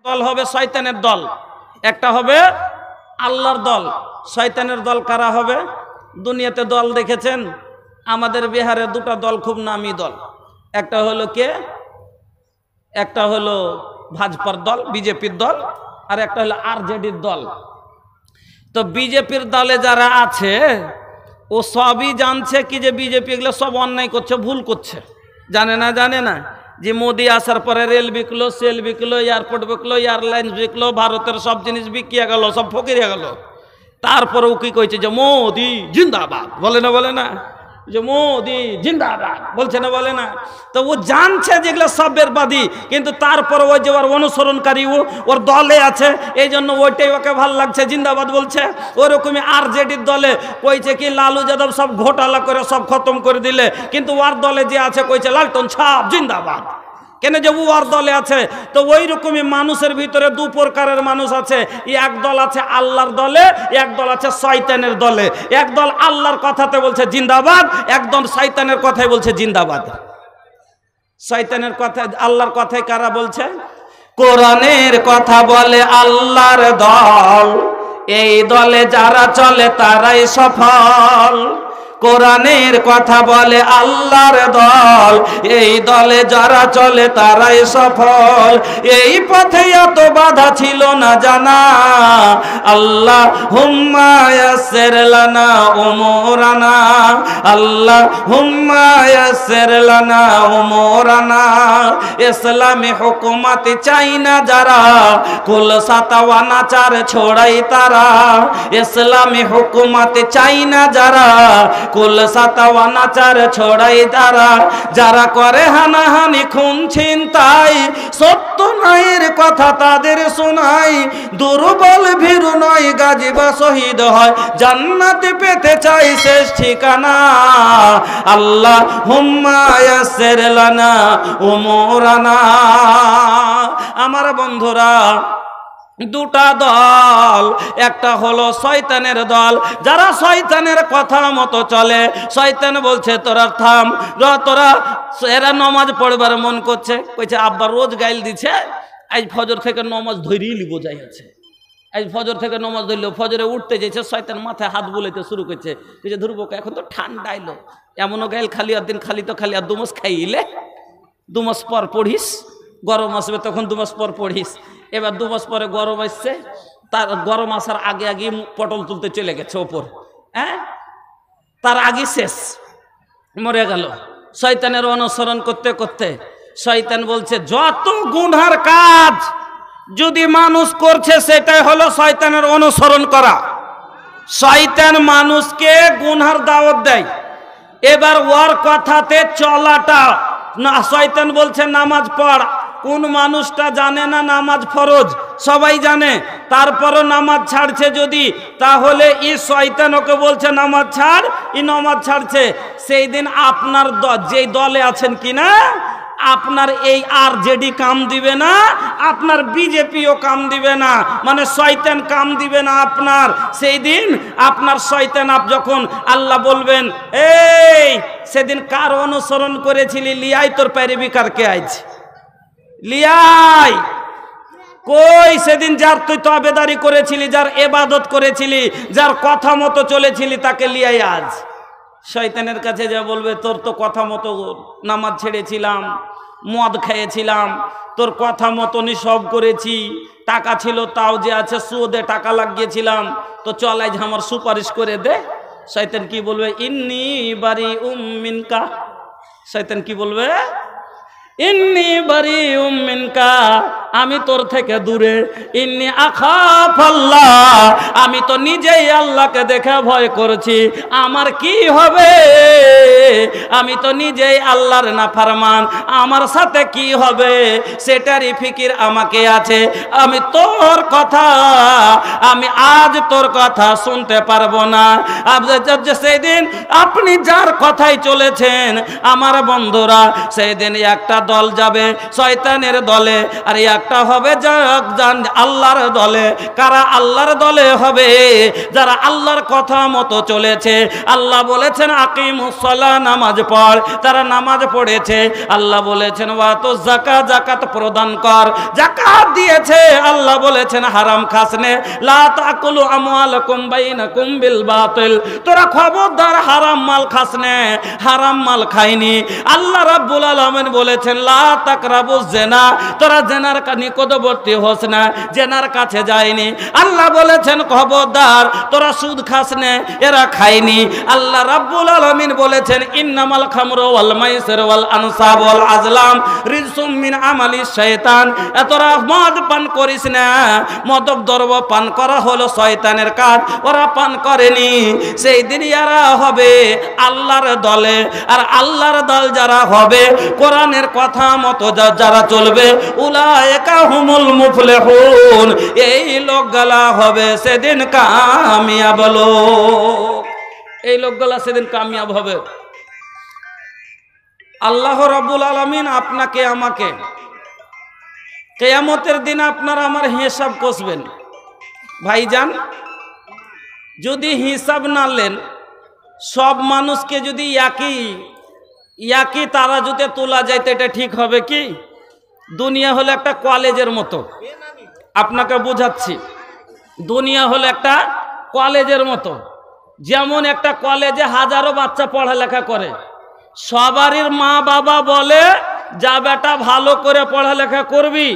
দল হবে শয়তানের দল, একটা হবে আল্লাহর দল। শয়তানের দল কারা হবে? দুনিয়াতে দল দেখেছেন? আমাদের বিহারে দুটো দল খুব নামি দল। একটা হলো কে? একটা হলো ভাজপার দল, বিজেপির দল, আর একটা হলো আরজেডির দল। তো বিজেপির দলে যারা আছে ও সবই জানছে কি যে বিজেপি এগুলো সব অন্যায় করছে, ভুল করছে। জানে না যে মোদি আসার পরে রেল বিকলো, সেল বিকলো, এয়ারপোর্ট বিকলো, এয়ারলাইন্স বিকলো, ভারতের সব জিনিস বিকিয়ে গেল, সব ফকিরিয়ে গেল। তারপরেও কি কইছে যে মোদি জিন্দাবাদ, বলে না যে মোদি জিন্দাবাদ, বলছে না বলে না? তো ও জানছে যেগুলো সব বেরবাদি, কিন্তু তারপর ওই যে ওর অনুসরণকারী ওর দলে আছে, এই জন্য ওইটাই ওকে ভাল লাগছে, জিন্দাবাদ বলছে। ওরকমই আরজেডির দলে কইছে কি লালু যাদব সব ঘোটালা করে সব খতম করে দিলে, কিন্তু ওর দলে যে আছে কইছে লালটন ছাপ জিন্দাবাদ। কেন যে ওর দলে আছে। তো ওই রকমই মানুষের ভিতরে দু প্রকারের মানুষ আছে। এক দল আছে আল্লাহর দলে, এক দল আছে শয়তানের দলে। এক দল আল্লাহর কথাতে বলছে জিন্দাবাদ, এক দল শয়তানের কথাই বলছে জিন্দাবাদ। শয়তানের কথা আল্লাহর কথাই কারা বলছে? কোরআনের কথা বলে আল্লাহর দল, এই দলে যারা চলে তারাই সফল। কোরআনের কথা বলে আল্লাহর দল, এই দলে যারা চলে তারাই সফল। এই পথে এত বাধা ছিল না জানা, আল্লাহ হুম্মা ইয়াসসির লানা উমুরানা, আল্লাহ হুম্মা ইয়াসসির লানা উমুরানা। ইসলামী হুকুমত চাই না যারা, কুল সাতাওয়ানাচার ছোড়াই তারা। ইসলামী হুকুমত চাই না যারা, কুল সাতাওয়ানাচার ছড়াই তারা। যারা করে হানাহানি খুন ছিনতাই, সত্য নাইয়ের কথা তাদের শোনাই। দুর্বল ভীরু নয় গাজী বা শহীদ হয়, জান্নাতে পেতে চাই শেষ ঠিকানা। আল্লাহ হুম্মা ইয়াসসির লানা উমুরানা। আমার বন্ধুরা, দুটা দল, একটা হলো শয়তানের দল, যারা শয়তানের কথা মতো চলে। শয়তান বলছে তোরা থাম, তোরা এরা নমাজ পড়বার মন করছে, কইছে আব্বা রোজ গাইল দিছে, আজ ফজর থেকে নমাজ ধরিয়ে লিব যাই আছে। আজ ফজর থেকে নমাজ ধরল, ফজরে উঠতে যেছে শয়তান মাথায় হাত বুলাইতে শুরু করছে, কইছে ধরবো এখন তো ঠান্ডা এলো, এমনও গাইল খালি আর দিন খালি তো খালি আর 2 মাস খাইলে 2 মাস পর পড়িস, গরম আসবে তখন 2 মাস পর পড়িস। এবার 2 মাস পরে গরম আসছে, তার গরম আসার আগে আগে পটল তুলতে চলে গেছে ওপর, হ্যাঁ, তার আগে শেষ, মরে গেল। শয়তানের অনুসরণ করতে করতে শয়তান বলছে যত গুনার কাজ যদি মানুষ করছে সেটাই হলো শয়তানের অনুসরণ করা। শয়তান মানুষকে গুনার দাওয়াত দেয়, এবার ওর কথাতে চলাটা না। শয়তান বলছে নামাজ পড়, কোন মানুষটা জানে না নামাজ ফরজ? সবাই জানে, তারপরও নামাজ ছাড়ছে যদি, তাহলে ই শয়তান ওকে বলছে নামাজ ছাড়, ই নামাজ ছাড়ছে। সেই দিন আপনার যেই দলে আছেন কিনা, আপনার এই আরজেডি কাম দিবে না, আপনার বিজেপিও কাম দিবে না, মানে শয়তান কাম দিবে না আপনার। সেই দিন আপনার শয়তান যখন আল্লাহ বলবেন এই সেদিন কার অনুসরণ করেছিলি, লিয়াই তোর প্যারিবি কারকে আইজ লিয়াই কই, সেদিন যার তুই তবেদারি করেছিলি, যার ইবাদত করেছিলি, যার কথা মতো চলেছিলি, তাকে লিয়াই আজ। শয়তানের কাছে যা বলবে তোর তো কথা মতো নামাজ ছেড়েছিলাম, মদ খেয়েছিলাম, তোর কথা মতনই সব করেছি, টাকা ছিল তাও যে আছে সুদে টাকা লাগিয়েছিলাম, তো চল আজ আমার সুপারিশ করে দে। শয়তান কি বলবে? ইন্নী বারিউম মিনকা। শয়তান কি বলবে? ইন্নী বারিউম মিনকা, আমি তোর থেকে দূরে। ইন্নী আখাফাল্লাহ, আমি তো নিজেই আল্লাহকে দেখে ভয় করছি, আমার কি হবে? আমি তো নিজেই আল্লাহর নাফরমান, আমার সাথে কি হবে সেটারই ফিকির আমাকে আছে। আমি তোর কথা, আমি আজ তোর কথা শুনতে পারবো না। সেদিন আপনি যার কথাই চলেছেন আমার বন্ধুরা, সেদিন একটা দল যাবে শয়তানের দলে, আর একটা হবে আল্লাহর দলে। কারা আল্লাহর দলে হবে? যারা আল্লাহর কথা মতো চলেছে। আল্লাহ বলেছেন আকিমুস সালাহ, নামাজ পড়, তারা নামাজ পড়েছে। আল্লাহ বলেছেন ওয়াতু যাকাত, যাকাত প্রদান কর, যাকাত দিয়েছে। আল্লাহ বলেছেন হারাম খাস নে, লা তাকুলু আমওয়ালাকুম বাইনাকুম বিল বাতিল, তোরা খবরদার হারাম মাল খাস নে, হারাম মাল খাইনি। আল্লাহ রাব্বুল আলামিন বলেছেন লা তাকরাবুজ জিনা, তোরা জেনার নিকটবর্তী হোস না, জেনার কাছে যায়নি। আল্লাহ বলেছেন খবরদার তোরা সুদ খাস নে, এরা খায়নি। আল্লাহ রাব্বুল আলামিন বলেছেন ইন্নামাল খামরু ওয়াল মাইসির ওয়াল আনসাব ওয়াল আজলাম রিজসুম মিন আমালিশ শাইতান, তোরা মদ পান করিস না, মদক দ্রব্য পান করা হলো শয়তানের কাজ, ওরা পান করেনি। সেই দিন এরা হবে আল্লাহর দলে। আর আল্লাহর দল যারা হবে, কোরআনের কথা মতো যারা চলবে, উলাইকা হুমুল মুফলিহুন, এই লোকগুলা হবে সেদিন কামিয়াব লোক। এই লোকগুলা সেদিন কামিয়াব হবে। আল্লাহ রাব্বুল আলামিন আপনাকে আমাকে কিয়ামতের দিন আপনারা আমার হিসাব কষবেন। ভাইজান, যদি হিসাব না নেন, সব মানুষকে যদি একই তারাজুতে তোলা যাইতে, এটা ঠিক হবে কি? দুনিয়া হলো একটা কলেজের মতো, আপনাকে বোঝাচ্ছি। দুনিয়া হলো একটা কলেজের মতো। যেমন একটা কলেজে হাজারো বাচ্চা পড়ালেখা করে, সবারই মা বাবা বলে যা বেটা ভালো করে পড়ালেখা করবি,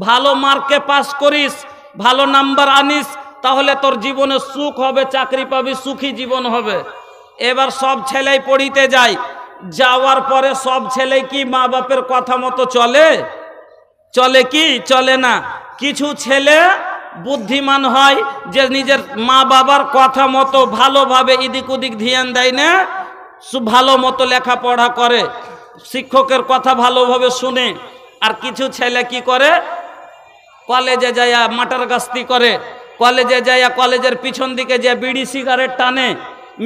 ভালো মার্কে পাস করিস, ভালো নাম্বার আনিস, তাহলে তোর জীবনে সুখ হবে, চাকরি পাবি, সুখী জীবন হবে। এবার সব ছেলেই পড়িতে যায়, যাওয়ার পরে সব ছেলে কি মা বাপের কথা মতো চলে? চলে কি? চলে না। কিছু ছেলে বুদ্ধিমান হয় যে নিজের মা বাবার কথা মতো ভালোভাবে এদিক ওদিক ধ্যান দেয় না, ভালো মতো লেখাপড়া করে, শিক্ষকের কথা ভালোভাবে শুনে। আর কিছু ছেলে কি করে? কলেজে যাইয়া মাটার গাস্তি করে, কলেজে যাইয়া কলেজের পিছন দিকে যে বিড়ি সিগারেট টানে,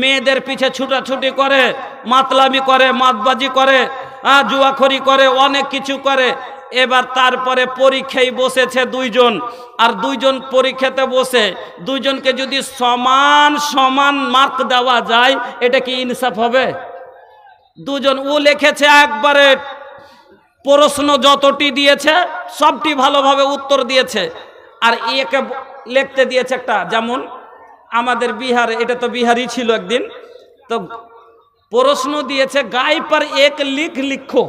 মেয়েদের পিছে ছুটাছুটি করে, মাতলামি করে, মাতবাজি করে, জুয়াখড়ি করে, অনেক কিছু করে। এবার তারপরে পরীক্ষায় বসেছে দুইজন, আর দুইজন পরীক্ষাতে বসে দুইজনকে যদি সমান সমান মার্ক দেওয়া যায়, এটা কি ইনসাফ হবে? দুজন, ও লিখেছে একবারে প্রশ্ন যতটি দিয়েছে সবটি ভালোভাবে উত্তর দিয়েছে, আর একে লিখতে দিয়েছে একটা, যেমন আমাদের বিহারে, এটা তো বিহারই ছিল একদিন, তো প্রশ্ন দিয়েছে গায়ে पर एक लिख लिखो,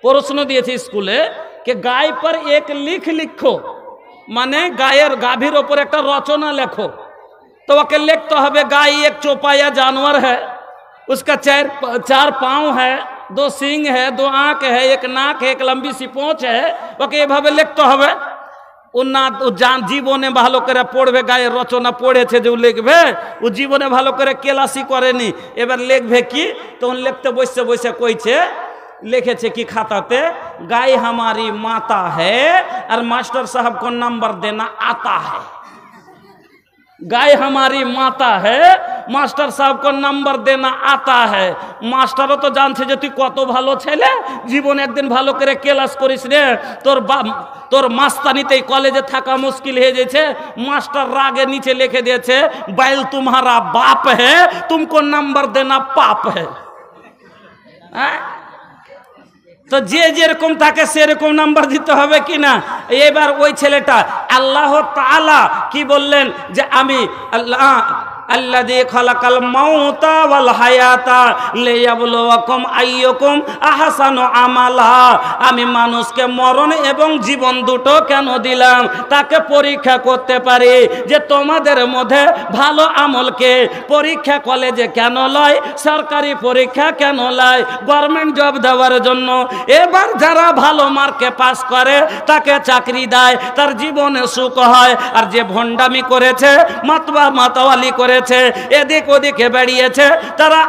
প্রশ্ন দিয়েছে স্কুলে কে গায়ে पर एक लिख लिखो, মানে গায়ের গাভীর ওপর একটা রচনা লেখো। तो ওকে লিখতে হবে गाय एक चौपाया जानवर है, उसका चार पाँव है, दो सींग है, दो आँख है, एक नाक है, एक लंबी सी पोंछ है। ওকে এভাবে লিখতে হবে। জীবনে ভালো করে পড়বে, গায়ের রচনা পড়েছে যে লিখবে, ও জীবনে ভালো করে কেলাসি করেনি। এবার লিখবে কি? তখন লিখতে বসে বসে কইছে, লিখেছে কি খাতাতে, गाय हमारी माता है और मास्टर साहब को नंबर देना आता है। गाय हमारी माता है, मास्टर साहब को नंबर देना आता है। मास्टरও তো জানছে যে তুই কত ভালো ছেলে, জীবনে একদিন ভালো করে ক্লাস করিস রে, তোর মাস্তানিতে কলেজে থাকা মুশকিল হয়ে যাচ্ছে। মাস্টার রাগে নিচে লিখে দিয়েছে, बैल तुम्हारा बाप है, तुमको नंबर देना पाप है। তো যে যেরকম থাকে সেরকম নাম্বার দিতে হবে কি না? এবার ওই ছেলেটা, আল্লাহ তাআলা কি বললেন যে আমি আল্লাহ আল্লাযী খালাকাল মাউতা ওয়াল হায়াতা লিয়াবলুয়াকুম আইয়ুকুম আহসানু আমালা, আমি মানুষকে মরণ এবং জীবন দুটো কেন দিলাম? তাকে পরীক্ষা করতে পারি যে তোমাদের মধ্যে ভালো আমলকে পরীক্ষা কলেজে কেন লয়, সরকারি পরীক্ষা কেন লয়, গভর্নমেন্ট জব দেওয়ার জন্য। এবার যারা ভালো মার্কে পাস করে তাকে চাকরি দেয়, তার জীবনে সুখ হয়। আর যে ভণ্ডামি করেছে, মাতওয়ালি করেছে, করেছে, এদিক ওদিকে বেরিয়েছে, তারা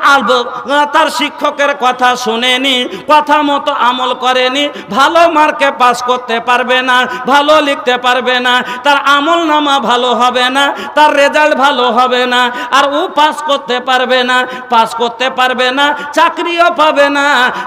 তার শিক্ষকের কথা শুনেনি, কথা মতো আমল করেনি, ভালো মার্কে পাস করতে পারবে না, ভালো লিখতে পারবে না, তার আমল নামা ভালো হবে না, তার রেজাল্ট ভালো হবে না, আর ও পাস করতে পারবে না, পাস করতে পারবে না, চাকরিও পাবে না,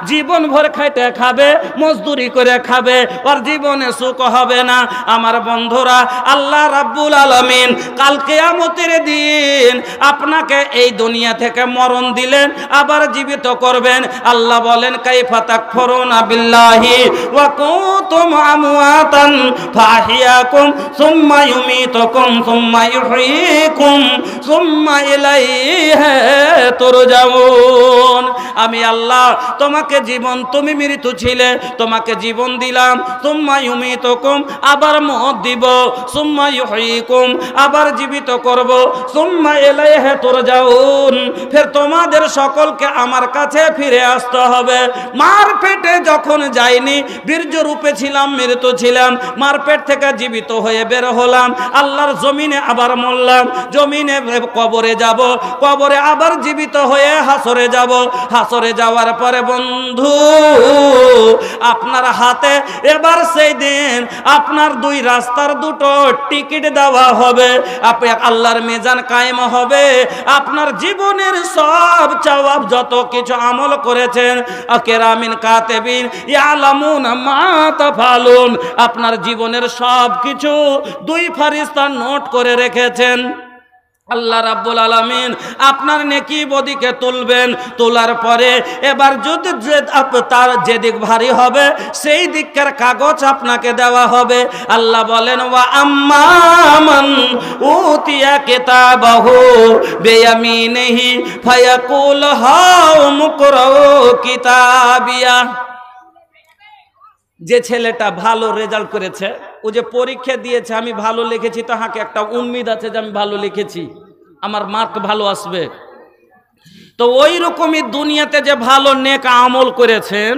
জীবন ভর খাইতে খাবে, মজদুরি করে খাবে, ওর জীবনে সুখ হবে না। আমার বন্ধুরা, আল্লাহ রাব্বুল আলামিন কাল কিয়ামতের দিন আপনাকে এই দুনিয়া থেকে মরণ দিলেন, আবার জীবিত করবেন। আল্লাহ বলেন, কাইফা তাকফুরুনা বিল্লাহি ওয়া কুনতুম আমওয়াতান ফাহিয়াকুম সুম্মা ইউমীতুকুম সুম্মা ইউহয়ীকুম সুম্মা ইলাইহি তুরজাউন। আমি আল্লাহ তোমাকে জীবন, তুমি মৃত্যু ছিলে, তোমাকে জীবন দিলাম, সুম্মা ইউমীতুকুম আবার মওত দিব, সুম্মা ইউহয়ীকুম আবার জীবিত করব, সুম্মা ইলাইহি তুরজাউন ফের তোমাদের সকলকে আমার কাছে ফিরে আসতে হবে। মার পেটে যখন যাইনি, বীর্য রূপে ছিলাম, মৃত্যু ছিলাম, মার পেট থেকে জীবিত হয়ে বের হলাম, আল্লাহর জমিনে আবার মরলাম, জমিনে কবরে যাব, কবরে আবার জীবিত হয়ে হাসরে যাব, হাসরে যাওয়ার পরে বন্ধু আপনার হাতে এবার সেই দিন আপনার দুই রাস্তার দুটো টিকিট দেওয়া হবে, আপনি আল্লাহর মিজান কায়েম হবে, আপনার জীবনের সব জবাব যত কিছু আমল করেছেন, কিরামিন কাতিবিন ইয়ালামুনা মা তাফালুন, আপনার জীবনের সব কিছু দুই ফেরেশতা নোট করে রেখেছেন। আল্লাহ রাব্বুল আলামিন আপনার নেকি বদিকে তুলবেন, তোলার পরে এবার যদি তার যেদিক ভারী হবে সেই দিককার কাগজ আপনাকে দেওয়া হবে। আল্লাহ বলেন, ওয়া আম্মান উতিয়া কিতাবাহু বিয়ামিনিহি ফায়াকুল হাউ মুকরাউ কিতাবিয়া। যে ছেলেটা ভালো রেজাল্ট করেছে, ও যে পরীক্ষা দিয়েছে, আমি ভালো লিখেছি, তাহাকে একটা উম্মিদ আছে যে আমি ভালো লিখেছি, আমার মার্ক ভালো আসবে। তো ওই রকমই দুনিয়াতে যে ভালো নেক আমল করেছেন,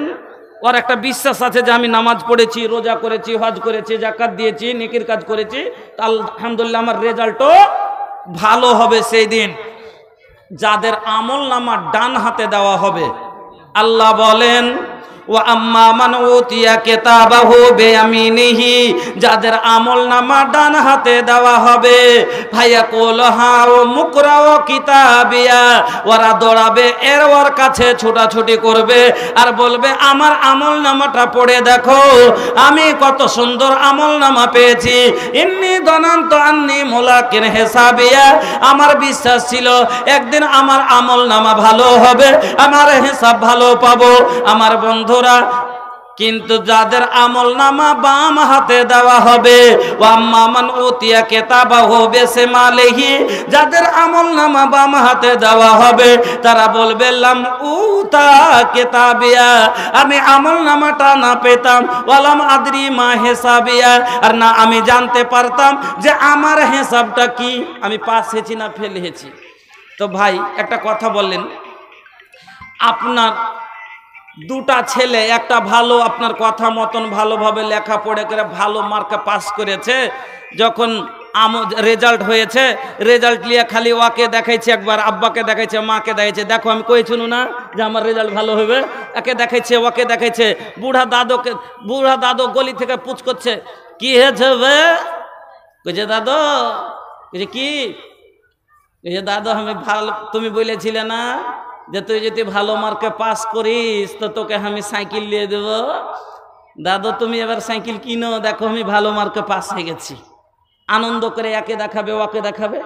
ওর একটা বিশ্বাস আছে যে আমি নামাজ পড়েছি, রোজা করেছি, হজ করেছি, যাকাত দিয়েছি, নেকির কাজ করেছি, তা আলহামদুলিল্লাহ আমার রেজাল্টও ভালো হবে। সেই দিন যাদের আমল নামা ডান হাতে দেওয়া হবে, আল্লাহ বলেন, ওয়া আম্মা মান উতিয়া কিতাবাহু বিয়ামিনিহি, যাদের আমল নামা ডান হাতে দেওয়া হবে, ফায়াকুল হাউ মুকরাউ কিতাবিয়া, ওরা দৌড়াবে, ওর কাছে ছোটাছুটি করবে আর বলবে, আমার আমল নামাটা পড়ে দেখো, আমি কত সুন্দর আমল নামা পেয়েছি। ইন্নী যানানতু আন্নী মুলাকিন হিসাবিয়া, আমার বিশ্বাস ছিল একদিন আমার আমল নামা ভালো হবে, আমার হিসাব ভালো পাবো। আমার বন্ধু, কিন্তু যাদের আমল নামা বাম হাতে দেওয়া হবে, ওয়াম্মা মান উতিয়া কিতাবাহু বিশিমালিহি, যাদের আমল নামা বাম হাতে দেওয়া হবে, তারা বলবে, লাম উতা কিতাবিয়া, আমি আমল নামাটা না পেতাম, ওয়ালাম আদরি মা হিসাবিয়া, আর না আমি জানতে পারতাম যে আমার হিসাবটা কি, আমি পাস হয়েছি না ফেল হয়েছি। তো ভাই একটা কথা বললেন, আপনার দুটা ছেলে, একটা ভালো আপনার কথা মতন ভালোভাবে লেখাপড়া করে ভালো মার্কে পাস করেছে, যখন রেজাল্ট হয়েছে, রেজাল্ট নিয়ে খালি ওকে দেখাইছে, একবার আব্বাকে দেখাইছে, মাকে দেখাইছে, দেখো আমি কইছিনু না যে আমার রেজাল্ট ভালো হবে, একে দেখাইছে, ওকে দেখাইছে, বুড়া দাদু গলি থেকে পুছ করছে, কি হয়েছে বে? কইছে দাদু, কইছে কি? কইছে দাদু আমি ভালো, তুমি বলেছিলে না যে তুই যদি ভালো মার্কে পাস করিস তো তোকে আমি সাইকেল নিয়ে দেব। দাদু তুমি এবার সাইকেল কিনো, দেখো আমি ভালো মার্কে পাস হয়ে গেছি। আনন্দ করে একে দেখাবে, ওকে দেখাবে।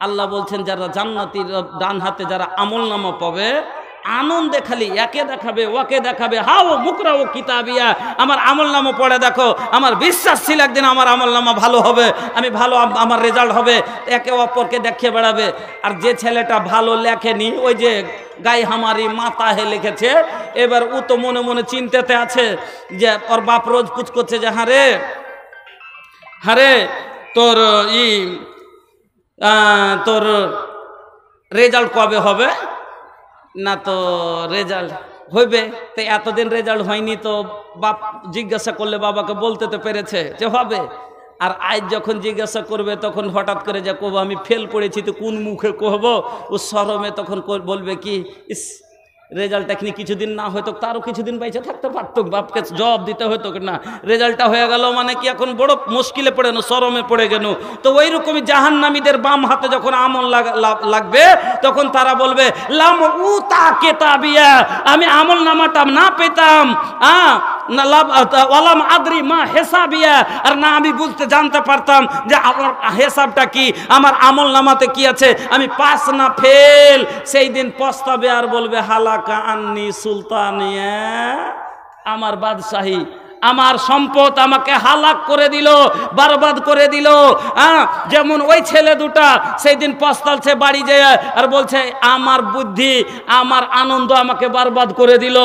আল্লাহ বলছেন, যারা জান্নাতীর ডান হাতে যারা আমল নামা পাবে, আনন্দে খালি একে দেখাবে, ওকে দেখাবে, হাও মুকরাউ কিতাবিয়া, আমার আমল নামা পড়ে দেখো, আমার বিশ্বাস ছিল একদিন আমার আমল নামা ভালো হবে, আমি ভালো, আমার রেজাল্ট হবে, একে অপরকে দেখিয়ে বেড়াবে। আর যে ছেলেটা ভালো লেখেনি, ওই যে গাই হামারি মাতা হে লিখেছে, এবার ও তো মনে মনে চিন্তাতে আছে যে ওর বাপ রোজ পুছ করছে যে হারে তোর তোর রেজাল্ট কবে হবে? না তো রেজাল্ট হইবে, তো এতদিন রেজাল্ট হয়নি, তো বাপ জিজ্ঞাসা করলে বাবাকে বলতে তো পেরেছে যে হবে। আর আজ যখন জিজ্ঞাসা করবে তখন হঠাৎ করে যা কব আমি ফেল করেছি তো কোন মুখে কহব, ও শরমে তখন বলবে কি ইস রেজাল্ট এখনি কিছুদিন না হয়তো তারও কিছুদিন বাইচে থাকতে পারতো, বাপকে জবাব দিতে হতো না, রেজাল্টটা হয়ে গেল মানে কি এখন বড় মুশকিলে পড়ে না, শরমে পড়ে গেল। তো ওই রকমই জাহান্নামীদের বাম হাতে যখন আমল লাগবে তখন তারা বলবে লাম উতা কিতাবিয়া, আমি আমল নামাটা না পেতাম, না লাভ ওয়ালাম আদরি মা হিসাবিয়া, আর না আমি বুঝতে জানতে পারতাম যে আমার হিসাবটা কি, আমার আমল নামাতে কি আছে, আমি পাস না ফেল। সেই দিন পস্তাবে আর বলবে হালাকা আন্নি সুলতানিয়া, আমার বাদশাহী আমার সম্পদ আমাকে হালাক করে দিল, বরবাদ করে দিল। যেমন ওই ছেলে দুটা সেই দিন পস্তালছে বাড়ি যায় আর বলছে আমার বুদ্ধি আমার আনন্দ আমাকে বরবাদ করে দিল,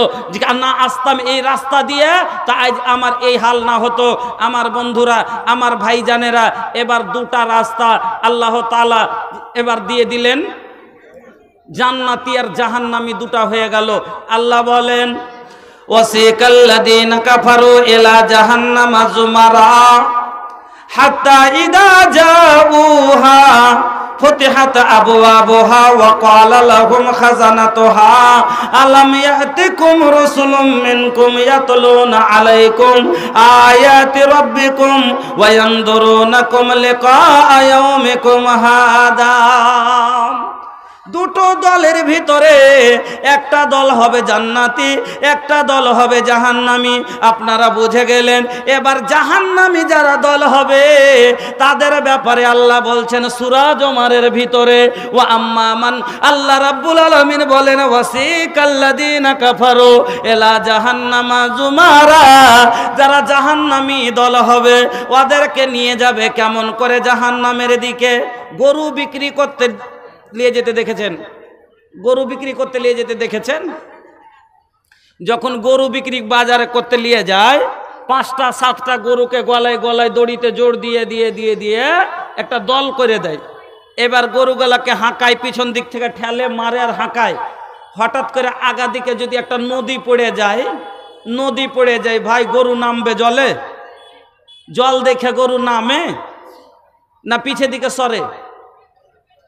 না আসতাম এই রাস্তা দিয়ে তা আজ আমার এই হাল না হতো। আমার বন্ধুরা, আমার ভাইজানেরা, এবার দুটা রাস্তা আল্লাহ তাআলা এবার দিয়ে দিলেন, জান্নাতি আর জাহান্নামী দুটা হয়ে গেল। আল্লাহ বলেন ওয়াসিকাল্লাযীনা কাফারু ইলা জাহান্নামা যুমারা হাত্তা ইযা জাউহা ফুতিহাত আবওয়াবুহা ওয়া ক্বালা লাহুম খাযানাতুহা আলাম ইয়াতিকুম রাসূলুম মিনকুম ইয়াতলুনা আলাইকুম আয়াতি রাব্বিকুম ওয়া ইয়ানদুরুনাকুম লিকাআ ইয়াউমিকুম হাদা। দুটো দলের ভিতরে একটা দল হবে জান্নাতি, একটা দল হবে জাহান্নামী। আপনারা বুঝে গেলেন। এবার জাহান্নামী যারা দল হবে তাদের ব্যাপারে আল্লাহ বলছেন সূরা জুমারের ভিতরে ওয়া আম্মামান, আল্লাহ রাব্বুল আলামিন বলেন ওয়াসিকাল্লাযীনা কাফারু ইলা জাহান্নামা যুমারা, যারা জাহান্নামী দল হবে ওদেরকে নিয়ে যাবে কেমন করে জাহান্নামের দিকে। গরু বিক্রি করতে নিয়ে যেতে দেখেছেন? গরু বিক্রি করতে নিয়ে যেতে দেখেছেন? যখন গরু বিক্রি বাজারে করতে নিয়ে যায়, 5টা 7টা গরুকে গলায় গলায় দড়িতে জোর দিয়ে দিয়ে দিয়ে দিয়ে একটা দল করে দেয়। এবার গরুগুলাকে হাঁকায়, পিছন দিক থেকে ঠেলে মারে আর হাঁকায়। হঠাৎ করে আগা দিকে যদি একটা নদী পড়ে যায়, নদী পড়ে যায়, ভাই গরু নামবে জলে? জল দেখে গরু নামে না পিছে দিকে সরে?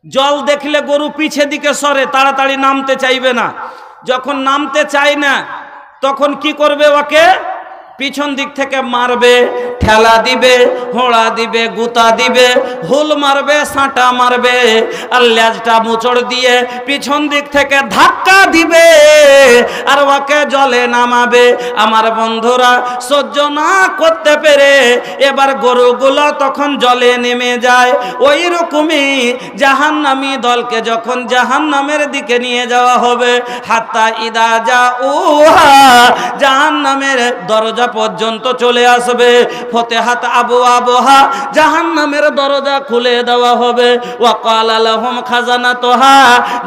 জল দেখলে গরু পিছে দিকে সরে, তাড়াতাড়ি নামতে চাইবে না। যখন নামতে চায় না তখন কি করবে? ওকে পিছন দিক থেকে মারবে, ঠেলা দিবে, হোড়া দিবে, গুতা দিবে, হুল মারবে, সাঁটা মারবে, আর লেজটা মোচড় দিয়ে পিছন দিক থেকে ধাক্কা দিবে আর ওকে জলে নামাবে। আমার বন্ধুরা সহ্য না করতে পেরে এবার গরুগুলো তখন জলে নেমে যায়। ওই রকমই জাহান্নামী দলকে যখন জাহান্নামের দিকে নিয়ে যাওয়া হবে, হাত্তা ইদা জাউহা, জাহান্নামের দরজা পর্যন্ত চলে আসবে। ফতিহাত আবওয়াবুহা, জাহান্নামের দরজা খুলে দেওয়া হবে। ওয়া ক্বালা লাহুম খাযানাতুহা,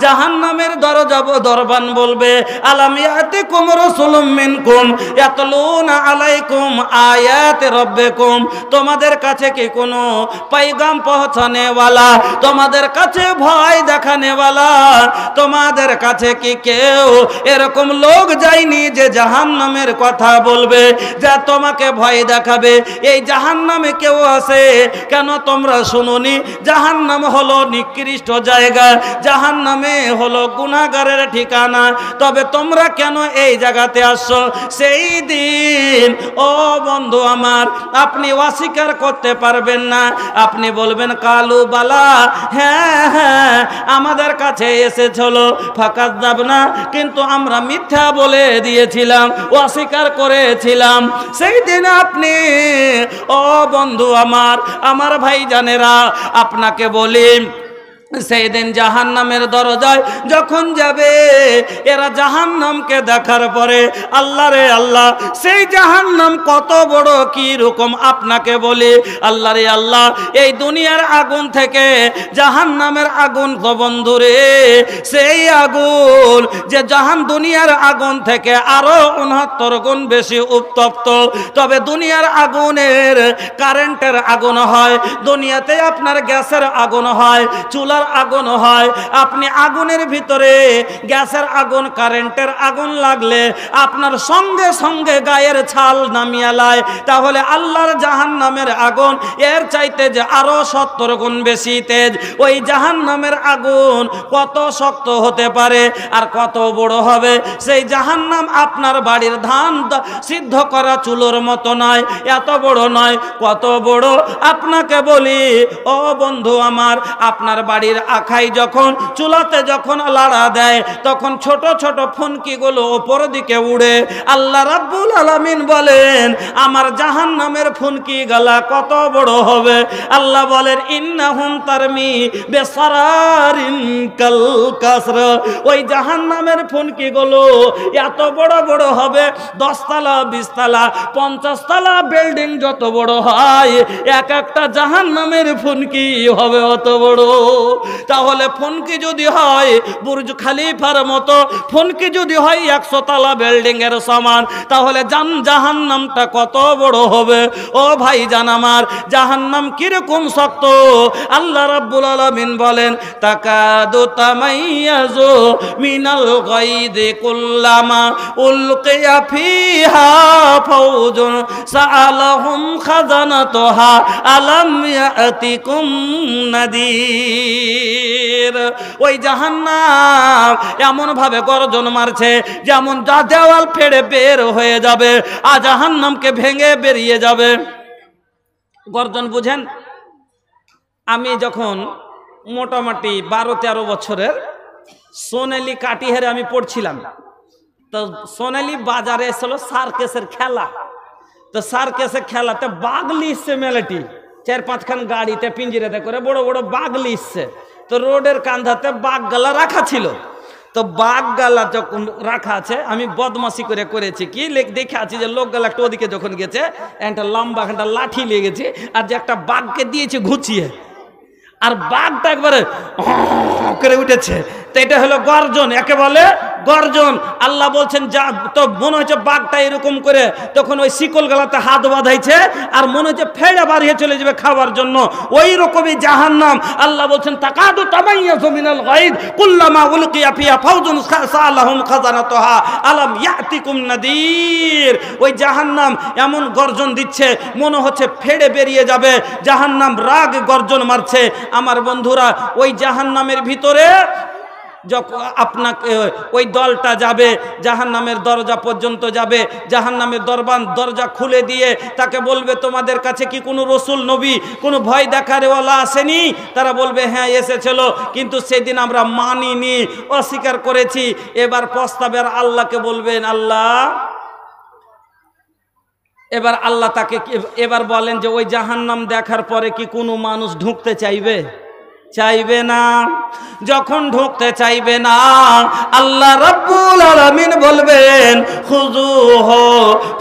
জাহান্নামের দরজা দরবান বলবে আলাম ইয়াতিকুম রাসূলুম মিনকুম ইয়াতলুনা আলাইকুম আয়াতি রাব্বিকুম, তোমাদের কাছে কি কোনো পয়গাম পৌঁছানে ওয়ালা, তোমাদের কাছে ভয় দেখানে ওয়ালা, তোমাদের কাছে কি কেউ এরকম লোক যায়নি যে জাহান্নামের কথা বলবে, যা তোমাকে ভয় দেখাবে? এই জাহান্নামে কেউ আছে কেন তোমরা শুনোনি? জাহান্নাম হলো নিকৃষ্ট জায়গা, জাহান্নামে হলো গুনাহগারের ঠিকানা, তবে তোমরা কেন এই জায়গাতে আসছো? সেই দিন ও বন্ধু আমার আপনি অস্বীকার করতে পারবেন না, আপনি বলবেন কালু বালা, হ্যাঁ হ্যাঁ আমাদের কাছে এসেছিল, ফাঁকা যাব না, কিন্তু আমরা মিথ্যা বলে দিয়েছিলাম, অস্বীকার করেছিলাম। সেই দিন আপনি ও বন্ধু আমার ভাইজানেরা আপনাকে বলি, সেই দিন জাহান্নামের দরজায় যখন যাবে এরা জাহান্নামকে দেখার পরে আল্লাহ রে আল্লাহ, সেই জাহান্নাম কত বড় কি রকম আপনাকে বলি, আল্লাহ রে আল্লাহ, এই দুনিয়ার আগুন থেকে জাহান্নামের আগুন তো বন্ধুরে সেই আগুন যে দুনিয়ার আগুন থেকে আরো 69 গুণ বেশি উত্তপ্ত। তবে দুনিয়ার আগুনের কারেন্টের আগুন হয়, দুনিয়াতে আপনার গ্যাসের আগুন হয়, চুলার আগুন হয়, আপনি আগুনের ভিতরে গ্যাসের আগুন, কারেন্টের আগুন লাগলে আপনার সঙ্গে সঙ্গে গায়ের ছাল নামিয়ে লায়, তাহলে আল্লাহর জাহান্নামের আগুন এর চাইতে যে আরো 70 গুণ বেশি তেজ। ওই জাহান্নামের আগুন কত শক্ত হতে পারে আর কত বড় হবে, সেই জাহান্নাম আপনার বাড়ির ধান সিদ্ধ করা চুলোর মতো নয়, এত বড় নয়। কত বড় আপনাকে বলি ও বন্ধু আমার, আপনার বাড়ির আখাই যখন চুলাতে যখন লাড়া দেয় তখন ছোট ছোট ফুনকিগুলো ওপর দিকে উড়ে। আল্লাহ রাব্বুল আলামিন বলেন আমার জাহান্নামের ফুনকি গালা কত বড় হবে। আল্লাহ বলেন ইন্নাহুম তারমি বিসারারিন কাল কাসর, ওই জাহান্নামের ফুনকিগুলো এত বড় বড় হবে, 10 তলা 20 তলা 50 তলা বিল্ডিং যত বড় হয়, এক একটা জাহান্নামের ফুনকি হবে অত বড়। তাহলে ফুনকি যদি হয় বুর্জ খলিফার মতো, ফুনকি যদি হয় 100 তলা বিল্ডিং এর সমান, তাহলে জাহান্নামটা কত বড় হবে। ও ভাই জান আমার, জাহান্নাম কিরকম শক্ত। আল্লাহ রাব্বুল আলামিন বলেন তাকাদু তামাইয়াজু মিনাল গায়দি কুল্লামা উলকিয়া ফিহা ফাওজুন সাআলাহুম খাজানাতুহা আলাম ইয়াতিকুম নাদির। ওই জাহান্নাম এমন ভাবে গর্জন মারছে যেমন যা দেওয়াল ফেড়ে বের হয়ে যাবে, আর জাহান্নামকে ভেঙে বেরিয়ে যাবে। গর্জন বুঝেন? আমি যখন মোটামুটি 12-13 বছরের সোনালি কাটিহারে আমি পড়ছিলাম, তো সোনালি বাজারে এসেছিল সার্কেসের খেলা। তো সার্কেসের খেলাতে বাঘলি এসছে মেলাটি, 4-5 খান গাড়িতে পিঞ্জিরাতে করে বড় বড় বাঘলি এসছে। তো রোডের কান্ধাতে বাঘগালা রাখা ছিল। তো বাঘগালা যখন রাখা আছে, আমি বদমাসি করেছি কি দেখে আছি যে লোকগালা একটা ওদিকে যখন গেছে একটা লম্বা একটা লাঠি লেগেছে, আর যে একটা বাঘকে দিয়েছে ঘুচিয়ে, আর বাঘটা একবারে করে উঠেছে। তো এটা হলো গর্জন, একে বলে গর্জন। আল্লাহ বলছেন যা, তো মনে হচ্ছে বাঘটা এরকম করে তখন ওই শিকল গলাতে হাত বাঁধাইছে, আর মনে হচ্ছে ফেড়ে বাড়িয়ে চলে যাবে খাওয়ার জন্য। ওই রকমই জাহান্নাম। আল্লাহ বলছেন তাকাদু তামাইয়াজু মিনাল গায়দ কুল্লামা উলকিয়া ফিহা ফাওজুন সাআলাহুম খাজানাতুহা আলাম ইয়াতিকুম নাদির। ওই জাহান্নাম এমন গর্জন দিচ্ছে মনে হচ্ছে ফেড়ে বেরিয়ে যাবে। জাহান্নাম রাগ গর্জন মারছে। আমার বন্ধুরা, ওই জাহান্নামের ভিতরে যখন আপনাকে ওই দলটা যাবে, জাহান্নামের দরজা পর্যন্ত যাবে, জাহান্নামের দরজা খুলে দিয়ে তাকে বলবে তোমাদের কাছে কি কোনো রসুল নবী, কোনো ভয় দেখারেওয়ালা আসেনি? তারা বলবে হ্যাঁ এসেছিল, কিন্তু সেদিন আমরা মানিনি, অস্বীকার করেছি। এবার প্রস্তাবের আল্লাহকে বলবেন আল্লাহ, এবার আল্লাহ তাকে এবার বলেন যে ওই জাহান্নাম দেখার পরে কি কোনো মানুষ ঢুকতে চাইবে? চাইবে না। যখন ঢুকতে চাইবে না, আল্লাহ রাব্বুল আলামিন বলবেন খুযুহু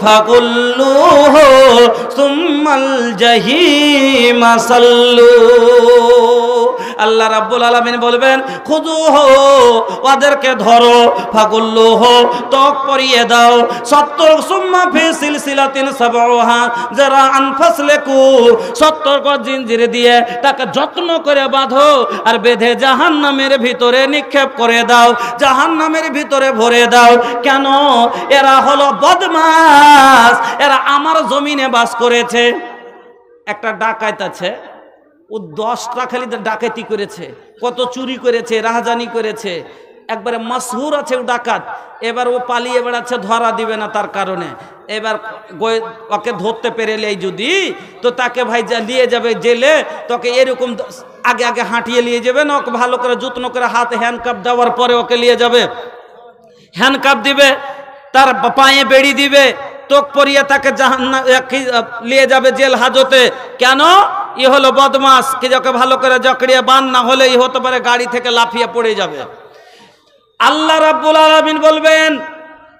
ফাকুল্লুহু সুম্মাল জাহিমা সাল্লু। আল্লাহ রাব্বুল আলামিন বলবেন খুযুহু, ওদেরকে ধরো, ফাকুল্লুহু, তক পরিয়ে দাও, 70 সুম্মা ফি সিলসিলাতিন সাবউহা যারাআন ফাসলিকু, 70 গজ জিনজির দিয়ে তাকে যত্ন করে বাঁধো, আর বেঁধে জাহান্নামের ভিতরে নিক্ষেপ করে দাও, জাহান্নামের ভিতরে ভরে দাও। কেন? এরা হলো বদমাস, এরা আমার জমিনে বাস করেছে। একটা ডাকাত আছে, ও 10টা খালি ডাকাতি করেছে, কত চুরি করেছে, রাহাজানি করেছে, একবারে মাশহুর আছে ও ডাকাত। এবার ও পালিয়ে বেড়াচ্ছে, ধরা দিবে না তার কারণে। এবার ওকে ধরতে পেরেলেই যদি, তো তাকে ভাই নিয়ে যাবে জেলে, তোকে এরকম আগে আগে হাঁটিয়ে নিয়ে যাবে না, ওকে ভালো করে যত্ন করে হাতে হ্যান্ডকাপ দেওয়ার পরে ওকে নিয়ে যাবে, হ্যান্ডকাপ দিবে, তার পায়ে বেড়ি দিবে, তোক পরিয়ে তাকে নিয়ে যাবে জেল হাজতে। কেন? ই হলো বদমাস, কি যাকে ভালো করে জকড়িয়ে বান, না হলে ই হতে পারে গাড়ি থেকে লাফিয়ে পড়ে যাবে। আল্লাহ রাব্বুল আলামিন বলবেন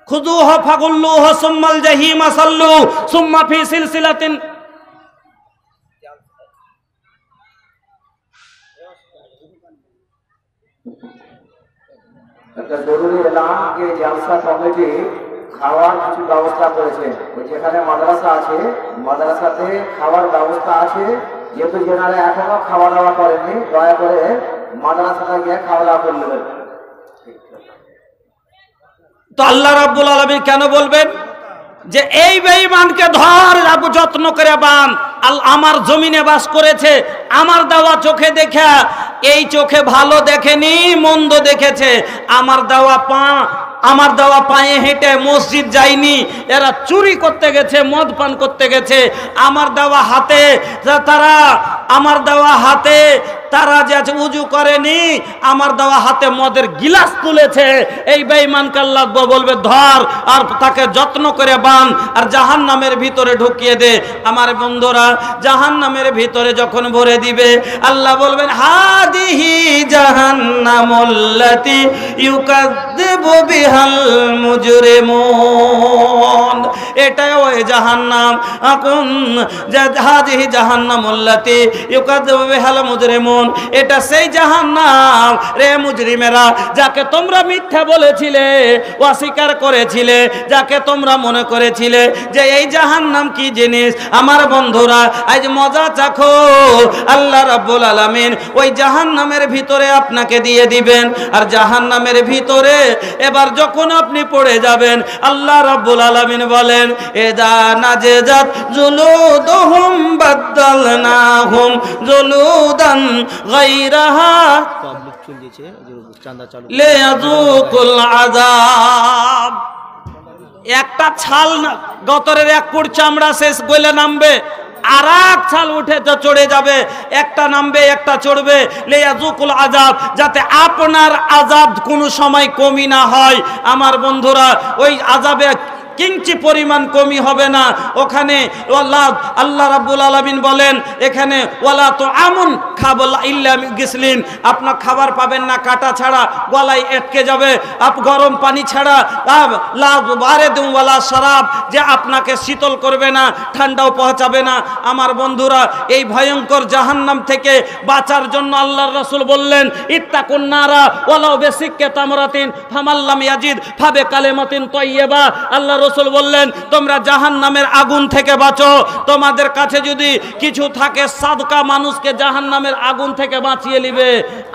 খুযুহু ফাগুল্লুহু সুম্মাল জাহিমা সাল্লু সুম্মা ফি সিলসিলাতিন। একটা জরুরি এলান, যে জালসা কমিটি খাওয়ার কিছু ব্যবস্থা করেছে। যেখানে মাদ্রাসা আছে, মাদ্রাসাতে খাওয়ার ব্যবস্থা আছে। যেহেতু যেনারা এখনো খাওয়া দাওয়া করেননি, দয়া করে মাদ্রাসাটা গিয়ে খাওয়া দাওয়া করে নেবেন। তো আল্লাহ রাব্বুল আলামিন কেন বলবেন যে এই বেঈমানকে ধর, যত্ন করে বান, আমার জমিনে বাস করেছে, আমার দেওয়া চোখে দেখা, এই চোখে ভালো দেখেনি মন্দ দেখেছে, আমার দেওয়া পায়ে হেঁটে মসজিদ যায়নি, এরা চুরি করতে গেছে, মদ পান করতে গেছে, আমার দেওয়া হাতে তারা যে আছে উজু করেনি, আমার দেওয়া হাতে মদের গিলাস তুলেছে, এই বেঈমানকে আল্লাহ বলবে ধর আর তাকে যত্ন করে বান আর জাহান্নামের ভিতরে ঢুকিয়ে দে। আমার বন্ধুরা, জাহান্নামের ভিতরে যখন ভরে দিবে আল্লাহ বলবেন হাদিহি জাহান্নামুল্লাতী ইউকাযযিবু বিহাল মুজরিমুন, এটাই ওই জাহান্নাম, হাদিহি জাহান্নামুল্লাতী ইউকাযযিবু বিহাল মুজরিমুন, এটা সেই জাহান্নাম রে মুজরিমেরা, যাকে তোমরা মিথ্যা বলেছিলে, অস্বীকার করেছিলে, যাকে তোমরা মনে করেছিলে যে এই জাহান্নাম কি জিনিস। আমার বন্ধুরা, আজ মজা চাখো, আল্লাহ রাব্বুল আলামিন ওই জাহান্নামের ভিতরে আপনাকে দিয়ে দিবেন। আর জাহান্নামের ভিতরে এবার যখন আপনি পড়ে যাবেন, আল্লাহ রাব্বুল আলামিন বলেন এদা নাজাত জুলুদুহুম বাদদালনাহুম জুলুদান গায়রাহা লিয়াযুকুল আযাব। একটা ছাল গতরের এক ফুট চামড়া শেষ গলে নামবে, আর এক ছাল উঠে চড়ে যাবে, একটা নামবে একটা চড়বে, লিয়াযুকুল আযাব, যাতে আপনার আযাব কোনো সময় কমি না হয়। আমার বন্ধুরা, ওই আযাবে কিঞ্চি পরিমাণ কমি হবে না। ওখানে আল্লাহ রাব্বুল আলামিন বলেন এখানে ওয়ালা তো আমুন খাবল ইল্লা গিসলিন, আপনার খাবার পাবেন না কাটা ছাড়া, গলায় আটকে যাবে, গরম পানি ছাড়া, লা বারিদুন ওয়ালা শারাব, যে আপনাকে শীতল করবে না, ঠান্ডাও পৌঁছাবে না। আমার বন্ধুরা, এই ভয়ঙ্কর জাহান্নাম থেকে বাঁচার জন্য আল্লাহর রাসূল বললেন ইত্তাকুন নারা ওয়ালাউ বিসিক্কি তামরাতিন ফামাল্লাম ইয়াজিদ ফাবে কালিমাতিন তাইয়্যিবা। আল্লাহ রাসূল বললেন তোমরা জাহান্নামের আগুন থেকে বাঁচো, তোমাদের কাছে যদি কিছু থাকে সাদকা মানুষকে জাহান্নামের আগুন থেকে বাঁচিয়ে নেবে।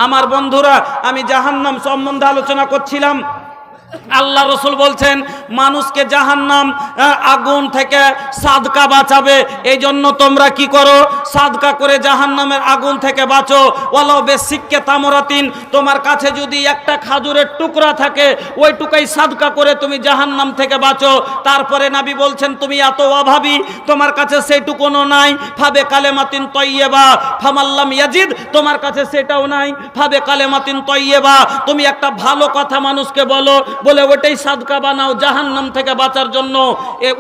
আমার বন্ধুরা, আমি জাহান্নাম সম্বন্ধে আলোচনা করছিলাম। আল্লাহ রাসূল বলছেন মানুষকে জাহান্নাম আগুন থেকে সাদকা বাঁচাবে, এই জন্য তোমরা কি করো, সাদকা করে জাহান্নামের আগুন থেকে বাঁচো। ওয়ালাউ বিসিক্কি তামরাতিন, তোমার কাছে যদি একটা খাজুরের টুকরা থাকে, ওই টুকাই সাদকা করে তুমি জাহান্নাম থেকে বাঁচো। তারপরে নবী বলছেন তুমি এত অভাবী, তোমার কাছে সেইটুকুনো নাই, ফাবে কালেমাতিন তাইয়্যিবা ফামাল্লাম ইয়াজিদ, তোমার কাছে সেটাও নাই, ফাবে কালেমাতিন তাইয়্যিবা, তুমি একটা ভালো কথা মানুষকে বলো, বলে ওটাই সাদকা বানাও জাহান্নাম থেকে বাঁচার জন্য।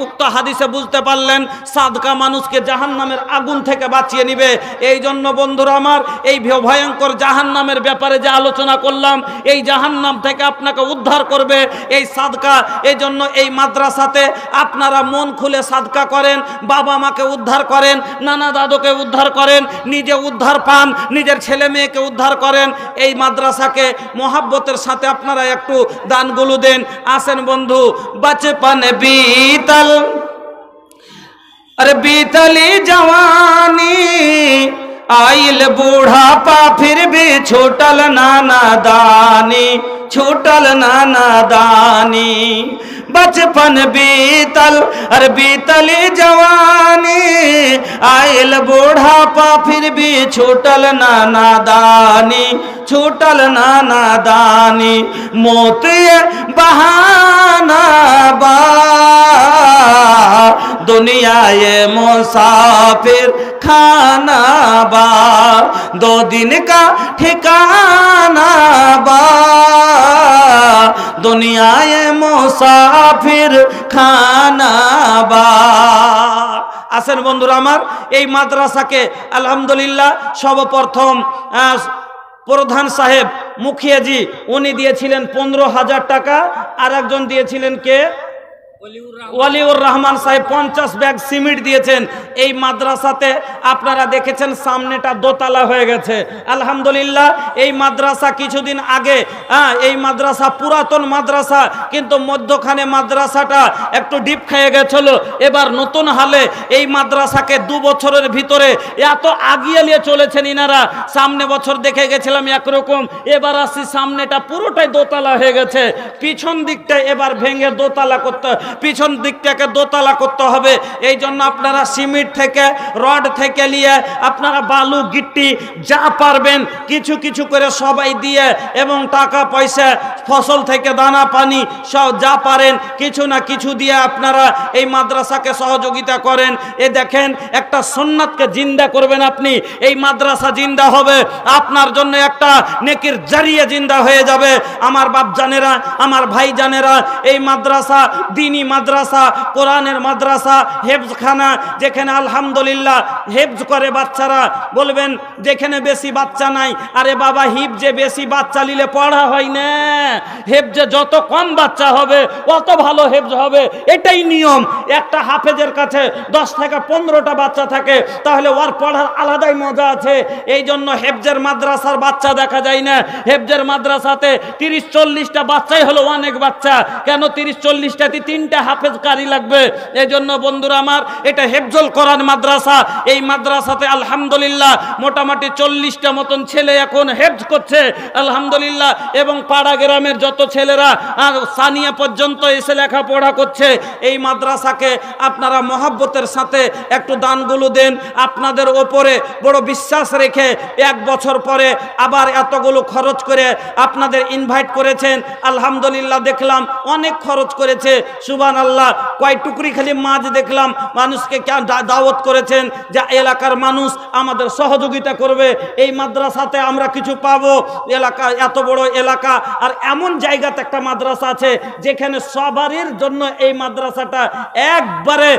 উক্ত হাদিসে বুঝতে পারলেন সাদকা মানুষকে জাহান্নামের আগুন থেকে বাঁচিয়ে নিবে। এই জন্য বন্ধুরা আমার, এই ভয়ঙ্কর জাহান্নামের ব্যাপারে যে আলোচনা করলাম, এই জাহান্নাম থেকে আপনাকে উদ্ধার করবে এই সাদকা। এই জন্য এই মাদ্রাসাতে আপনারা মন খুলে সাদকা করেন, বাবা মাকে উদ্ধার করেন, নানা দাদুকে উদ্ধার করেন, নিজে উদ্ধার পান, নিজের ছেলে মেয়েকে উদ্ধার করেন। এই মাদ্রাসাকে মোহাব্বতের সাথে আপনারা একটু দানগুলো দেন। আসেন বন্ধু, बचपन बीतल अरे बीतली जवानी, आइल बूढ़ापा फिर भी छूटल नाना दानी, छूटल नाना दानी। बचपन बीतल अरे बीतली जवानी, आइल बूढ़ापा फिर भी छूटल नाना दानी, छूटल नाना दानी। मौत ये बहाना बा, दुनिया ये मुसाफिर खाना बा, दो दिन का ठिकाना बा, दुनिया ये मुसाफिर खाना बा। আসেন বন্ধুরা আমার, এই মাদ্রাসাকে আলহামদুলিল্লাহ সর্বপ্রথম প্রধান সাহেব মুখিয়াজি উনি দিয়েছিলেন 15,000 টাকা, আর একজন দিয়েছিলেন কে ওয়ালিউর রহমান সাহেব 50 ব্যাগ সিমেন্ট দিয়েছেন। এই মাদ্রাসাতে আপনারা দেখেছেন সামনেটা দোতলা হয়ে গেছে। আলহামদুলিল্লাহ, এই মাদ্রাসা কিছুদিন আগে এই মাদ্রাসা পুরাতন মাদ্রাসা, কিন্তু মধ্যখানে মাদ্রাসাটা একটু ডিপ খেয়ে গেছিল। এবার নতুন হালে এই মাদ্রাসাকে 2 বছরের ভিতরে এত আগিয়ে নিয়ে চলেছেন ইনারা। সামনে বছর দেখে গেছিলাম একরকম, এবার আসি সামনেটা পুরোটাই দোতলা হয়ে গেছে। পিছন দিকটা এবার ভেঙে দোতলা করতে, পিছন দিকটাকে দোতলা করতে হবে। এই জন্য আপনারা সিমেন্ট থেকে, রড থেকে নিয়ে আপনারা বালু গিট্টি যা পারবেন কিছু কিছু করে সবাই দিয়ে, এবং টাকা পয়সা, ফসল থেকে দানা পানি সব যা পারেন কিছু না কিছু দিয়ে আপনারা এই মাদ্রাসাকে সহযোগিতা করেন। এ দেখেন, একটা সুন্নাতকে জিন্দা করবেন আপনি, এই মাদ্রাসা জিন্দা হবে, আপনার জন্য একটা নেকির জারিয়া জিন্দা হয়ে যাবে। আমার বাপ জানেরা, আমার ভাই জানেরা, এই মাদ্রাসা দ্বীনি মাদ্রাসা, কোরআনের মাদ্রাসা, হেফজখানা, যেখানে আলহামদুলিল্লাহ হেফজ করে বাচ্চারা। বলবেন যেখানে বেশি বাচ্চা নাই, আরে বাবা হিফজে বেশি বাচ্চা নিলে পড়া হয় না, হেফজে যত কম বাচ্চা হবে অত ভালো হেফজ হবে, এটাই নিয়ম। একটা হাফেজের কাছে 10 থেকে 15টা বাচ্চা থাকে, তাহলে ওর পড়ার আলাদাই মজা আছে। এই জন্য হেফজের মাদ্রাসার বাচ্চা দেখা যায় না। হেফজের মাদ্রাসাতে 30-40টা বাচ্চাই হলো অনেক বাচ্চা। কেন 30-40টাতে 3টা হাফেজ কারি লাগবে? এই জন্য বন্ধুরা আমার, এটা হেফজুল কোরআন মাদ্রাসা। এই মাদ্রাসাতে আলহামদুলিল্লাহ মোটামুটি 40টা মতন ছেলে এখন হেফজ করছে আলহামদুলিল্লাহ, এবং পাড়া গ্রামের যত ছেলেরা আর সানিয়া পর্যন্ত এসে লেখাপড়া করছে। এই মাদ্রাসাকে আপনারা মহব্বতের সাথে একটু দানগুলো দেন। আপনাদের ওপরে বড় বিশ্বাস রেখে 1 বছর পরে আবার এতগুলো খরচ করে আপনাদের ইনভাইট করেছেন। আলহামদুলিল্লাহ, দেখলাম অনেক খরচ করেছে, সুবহানাল্লাহ। কয় টুকরি খালি মাছ দেখলাম, মানুষকে দাওয়াত করেছেন যা এলাকার মানুষ আমাদের সহযোগিতা করবে, এই মাদ্রাসাতে আমরা কিছু পাবো। এলাকা এত বড় এলাকা, আর এমন জায়গাতে একটা মাদ্রাসা আছে যেখানে সবারের জন্য এই মাদ্রাসাটা একবারে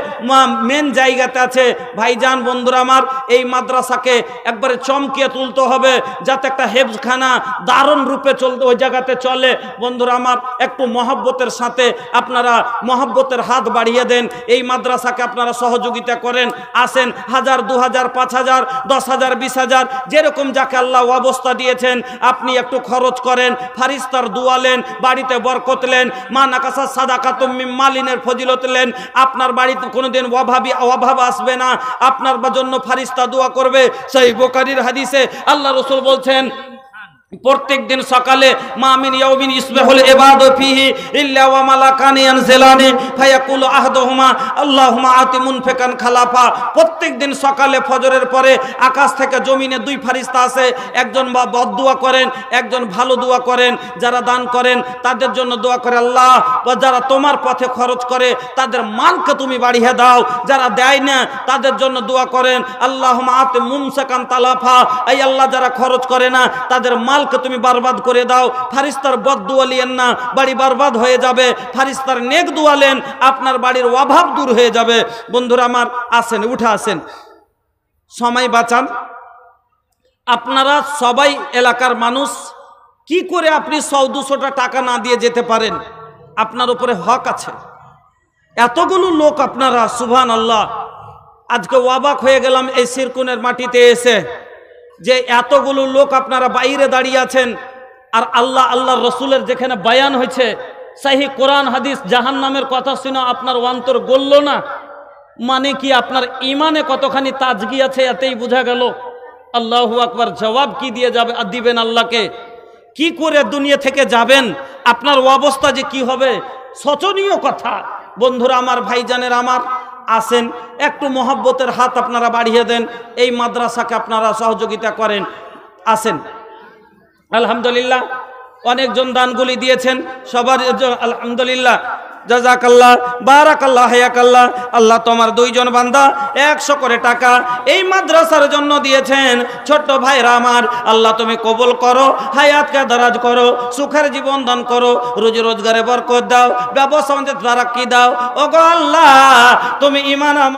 মেন জায়গাতে আছে। ভাইজান, বন্ধুরা আমার, এই মাদ্রাসাকে একবারে চমকিয়ে তুলতে হবে, যাতে একটা হেফজখানা দারুণ রূপে চলতে ওই জায়গাতে চলে। বন্ধুরা আমার, একটু মহব্বতের সাথে আপনারা মহব্বতের হাত বাড়িয়ে দেন, এই মাদ্রাসাকে আপনারা সহযোগিতা করেন। আসেন, 1000, 2000, 5000, 10,000, 20,000, যেরকম যাকে আল্লাহ অবস্থা দিয়েছেন আপনি একটু খরচ করেন, ফারিস্তার দোয়া লেন, বাড়িতে বরকত লেন, মা নাকাসা সাদাকাতুম মিন মালিনের ফজিলত লেন। আপনার বাড়িতে কোনোদিন অভাব আসবে না, আপনার জন্য ফারিস্তা দোয়া করবে। সহিহ বুখারীর হাদিসে আল্লাহ রাসূল বলছেন, প্রত্যেক দিন সকালে মামিন ইয়াউমিন ইসবাহুল ইবাদু ফিহি ইল্লা ওয়া মালাকানি ইয়ানজিলানি ফায়াকুলু আহাদুহুমা আল্লাহুম্মা আতি মুনফিকান খালাফা। প্রত্যেক দিন সকালে ফজরের পরে আকাশ থেকে জমিনে 2 ফেরেশতা আসে, একজন বদদুয়া করেন, একজন ভালো দোয়া করেন। যারা দান করেন তাদের জন্য দোয়া করে, আল্লাহ যারা তোমার পথে খরচ করে তাদের মালকে তুমি বাড়িয়ে দাও। যারা দেয় না তাদের জন্য দোয়া করেন, আল্লাহুম্মা আতি মুমসাকান তালাফা, এই আল্লাহ যারা খরচ করে না তাদের মাল তুমি বরবাদ করে দাও। ফারিস্তার বদদুয়া লিয়েন না, বাড়ি বরবাদ হয়ে যাবে। ফারিস্তার নেক দোয়া লেন, আপনার বাড়ির অভাব দূর হয়ে যাবে। বন্ধুরা আমার, আসেন, উঠে আসেন, সময় বাঁচান। আপনারা সবাই এলাকার মানুষ, কি করে আপনি 100-200টা টাকা না দিয়ে যেতে পারেন? আপনার উপরে হক আছে। এতগুলো লোক আপনারা, সুবহানাল্লাহ, আজকে অবাক হয়ে গেলাম এই শিরকুনের মাটিতে এসে, যে এতগুলো লোক আপনারা বাইরে দাঁড়িয়ে আছেন, আর আল্লাহর রসুলের যেখানে বয়ান হয়েছে সহিহ কোরআন হাদিস, জাহান্নামের কথা শুনে আপনার অন্তর গলল না? মানে কি আপনার ইমানে কতখানি তাজগি আছে এতেই বোঝা গেল। আল্লাহু আকবার। জবাব কি দিয়ে দিবেন আল্লাহকে? কি করে দুনিয়া থেকে যাবেন? আপনার অবস্থা যে কি হবে, শোচনীয় কথা। বন্ধুরা আমার, ভাইজানের আমার, আসেন, একটু মহব্বতের হাত আপনারা বাড়িয়ে দেন, এই মাদ্রাসাকে আপনারা সহযোগিতা করেন। আসেন, আলহামদুলিল্লাহ অনেকজন দানগুলি দিয়েছেন, সবার আলহামদুলিল্লাহ, জাযাকাল্লাহ, বারাকাল্লাহ, হায়াকাল্লাহ। আল্লাহ তোমার 2 জন বান্দা 100 করে টাকা এই মাদ্রাসার জন্য দিয়েছেন। ছোট্ট ভাইরা আমার, আল্লাহ তুমি কবুল করো, হায়াতকে দারাজ করো, সুখের জীবন দান করো, রুজি রোজগারে বরকত দাও, ব্যবসা বাণিজ্যে তারাক্কি দাও। ওগো আল্লাহ, তুমি ঈমান